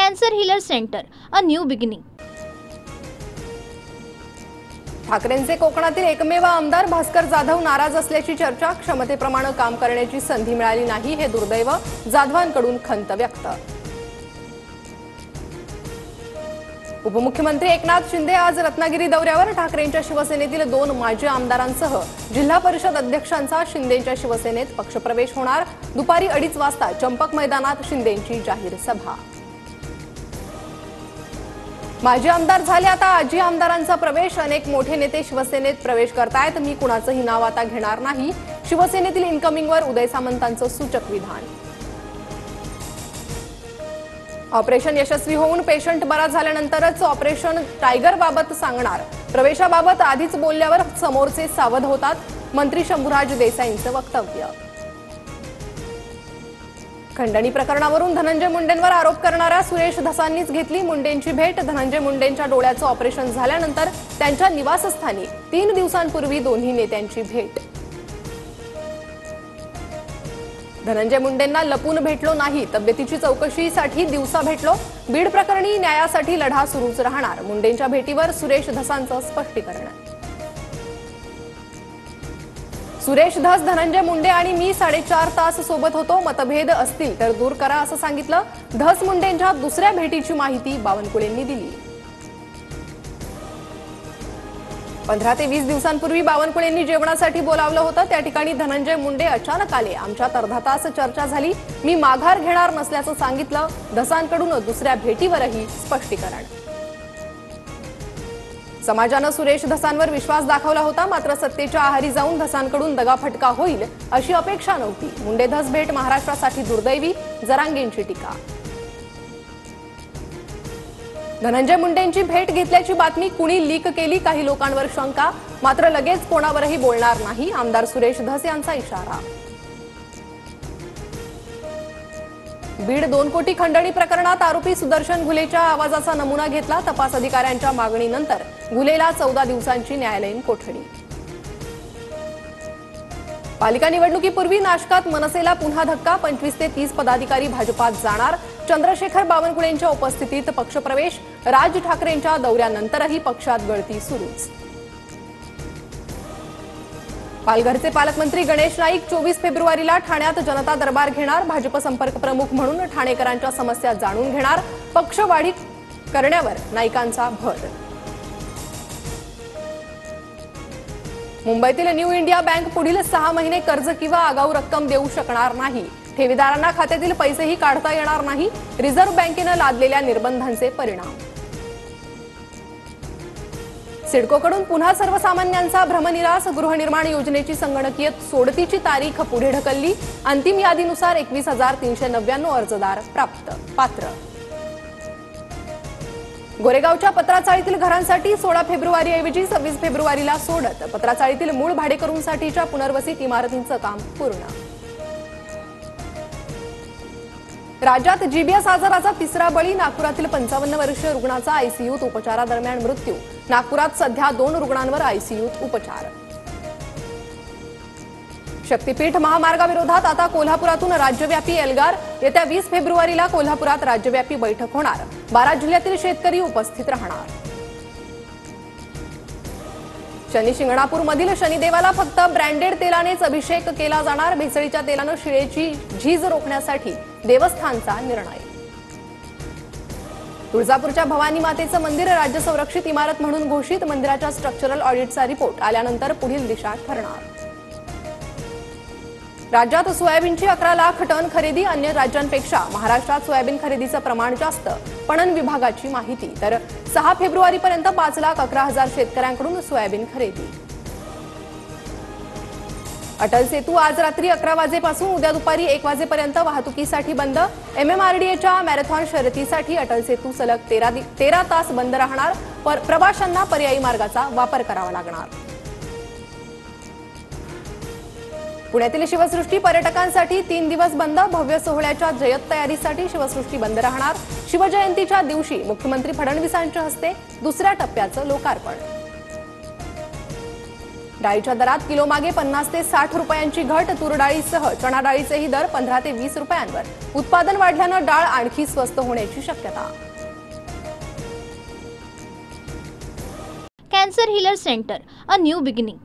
Cancer healer centre, a new beginning. ठाकरेंचे कोकणातील एकमेव आमदार भास्कर जाधव नाराज असल्याची चर्चा. क्षमतेप्रमाणे काम करण्याची संधी मिळाली नाही हे दुर्दैव. जाधवांकडून खंत व्यक्त. उपमुख्यमंत्री एकनाथ शिंदे आज रत्नागिरी दौऱ्यावर. ठाकरेंच्या शिवसेनेतील 2 माजी आमदारांसह जिल्हा परिषद अध्यक्षांचा शिंदेंच्या शिवसेनेत पक्षप्रवेश होणार. दुपारी 2:30 वाजता चंपक मैदानात शिंदेंची जाहीर सभा. माजी आमदार झाले आता आजी आमदारांचा प्रवेश. अनेक मोठे नेते शिवसेनेत प्रवेश करतायत. मी कुणाचंही नाव आता घेणार नाही. शिवसेनेतील इन्कमिंगवर उदय सामंतांचं सूचक विधान. ऑपरेशन यशस्वी होऊन पेशंट बरा झाल्यानंतरच ऑपरेशन टायगर बाबत सांगणार. प्रवेशाबाबत आधीच बोलल्यावर समोरचे सावध होतात. मंत्री शंभूराज देसाईंचं वक्तव्य. खंडणी प्रकरणावरून धनंजय मुंडेंवर आरोप करणाऱ्या सुरेश धसांनीच घेतली मुंडेंची भेट. धनंजय मुंडेंच्या डोळ्याचं ऑपरेशन झाल्यानंतर त्यांच्या निवासस्थानी 3 दिवसांपूर्वी दोन्ही नेत्यांची भेट. धनंजय मुंडेंना लपून भेटलो नाही. तब्येतीची चौकशीसाठी दिवसा भेटलो. बीड प्रकरणी न्यायासाठी लढा सुरूच राहणार. मुंडेंच्या भेटीवर सुरेश धसांचं स्पष्टीकरण. सुरेश धस, धनंजय मुंडे आणि मी 4.5 तास सोबत होतो. मतभेद असतील तर दूर करा असं सांगितलं. धस मुंडेंच्या दुसऱ्या भेटीची माहिती बावनकुळेंनी दिली. 15 ते 20 दिवसांपूर्वी बावनकुळेंनी जेवणासाठी बोलावलं होतं. त्या ठिकाणी धनंजय मुंडे अचानक आले. आमच्यात अर्धा तास चर्चा झाली. मी माघार घेणार नसल्याचं सांगितलं. धसांकडून दुसऱ्या भेटीवरही स्पष्टीकरण. समाजानं सुरेश धसांवर विश्वास दाखवला होता. मात्र सत्तेच्या आहारी जाऊन धसांकडून दगाफटका होईल अशी अपेक्षा नव्हती. मुंडे धस भेट महाराष्ट्रासाठी दुर्दैवी. जरांगेंची टीका. धनंजय मुंडेंची भेट घेतल्याची बातमी कुणी लीक केली? काही लोकांवर शंका. मात्र लगेच कोणावरही बोलणार नाही. आमदार सुरेश धस यांचा इशारा. बीड 2 कोटी खंडणी प्रकरणात आरोपी सुदर्शन घुलेच्या आवाजाचा नमुना घेतला. तपास अधिकाऱ्यांच्या मागणीनंतर घुलेला 14 दिवसांची न्यायालयीन कोठडी. पालिका निवडणुकीपूर्वी नाशकात मनसेला पुन्हा धक्का. 25 ते 30 पदाधिकारी भाजपात जाणार. चंद्रशेखर बावनकुळेंच्या उपस्थितीत पक्षप्रवेश. राज ठाकरेंच्या दौऱ्यानंतरही पक्षात गळती सुरूच. पालघरचे पालकमंत्री गणेश नाईक 24 फेब्रुवारीला ठाण्यात जनता दरबार घेणार. भाजप संपर्क प्रमुख म्हणून ठाणेकरांच्या समस्या जाणून घेणार. पक्षवाढी करण्यावर नाईकांचा भर. मुंबईतील न्यू इंडिया बँक पुढील 6 महिने कर्ज किंवा आगाऊ रक्कम देऊ शकणार नाही. ठेवीदारांना खात्यातील पैसेही काढता येणार नाही. रिझर्व्ह बँकेनं लादलेल्या निर्बंधांचे परिणाम. सिडकोकडून पुन्हा सर्वसामान्यांचा भ्रमनिरास. गृहनिर्माण योजनेची संगणकीय सोडतीची तारीख पुढे ढकलली. अंतिम यादीनुसार 21,399 अर्जदार पात्र. गोरेगावच्या पत्राचाळीतील घरांसाठी 16 फेब्रुवारीऐवजी 26 फेब्रुवारीला सोडत. पत्राचाळीतील मूळ भाडेकरूंसाठीच्या पुनर्वसित इमारतींचं काम पूर्ण. राज्यात जीबीएस आजाराचा 3रा बळी. नागपुरातील 55 वर्षीय रुग्णाचा आयसीयूत उपचारादरम्यान मृत्यू. नागपुरात सध्या 2 रुग्णांवर आयसीयूत उपचार. शक्तीपीठ महामार्गाविरोधात आता कोल्हापुरातून राज्यव्यापी एल्गार. येत्या 20 फेब्रुवारीला कोल्हापुरात राज्यव्यापी बैठक होणार. 12 जिल्ह्यातील शेतकरी उपस्थित राहणार. शनी शिंगणापूरमधील शनिदेवाला फक्त ब्रँडेड तेलानेच अभिषेक केला जाणार. भेसळीच्या तेलानं शिळेची झीज रोखण्यासाठी देवस्थानचा निर्णय. तुळजापूरच्या भवानी मातेचं मंदिर राज्य संरक्षित इमारत म्हणून घोषित. मंदिराच्या स्ट्रक्चरल ऑडिटचा रिपोर्ट आल्यानंतर पुढील दिशा ठरणार. राज्यात सोयाबीनची 11 लाख टन खरेदी. अन्य राज्यांपेक्षा महाराष्ट्रात सोयाबीन खरेदीचं प्रमाण जास्त. पणन विभागाची माहिती. तर 6 फेब्रुवारीपर्यंत 5,11,000 शेतकऱ्यांकडून सोयाबीन खरेदी. अटल सेतू आज रात्री 11 वाजेपासून उद्या दुपारी 1 वाजेपर्यंत वाहतुकीसाठी बंद. MMRDAच्या मॅरेथॉन शर्यतीसाठी अटल सेतू सलग 13 तास बंद राहणार. प्रवाशांना पर्यायी मार्गाचा वापर करावा लागणार. पुण्यातील शिवसृष्टी पर्यटकांसाठी 3 दिवस बंद. भव्य सोहळ्याच्या जय्यत तयारीसाठी शिवसृष्टी बंद राहणार. शिवजयंतीच्या दिवशी मुख्यमंत्री फडणवीसांच्या हस्ते 2ऱ्या टप्प्याचं लोकार्पण. डाळीच्या दरात किलोमागे 50 ते 60 रुपयांची घट. तूर डाळीसह चणा डाळीचेही दर 15 ते 20 रुपयांवर. उत्पादन वाढल्यानं डाळ आणखी स्वस्त होण्याची शक्यता. Cancer healer centre, a new beginning.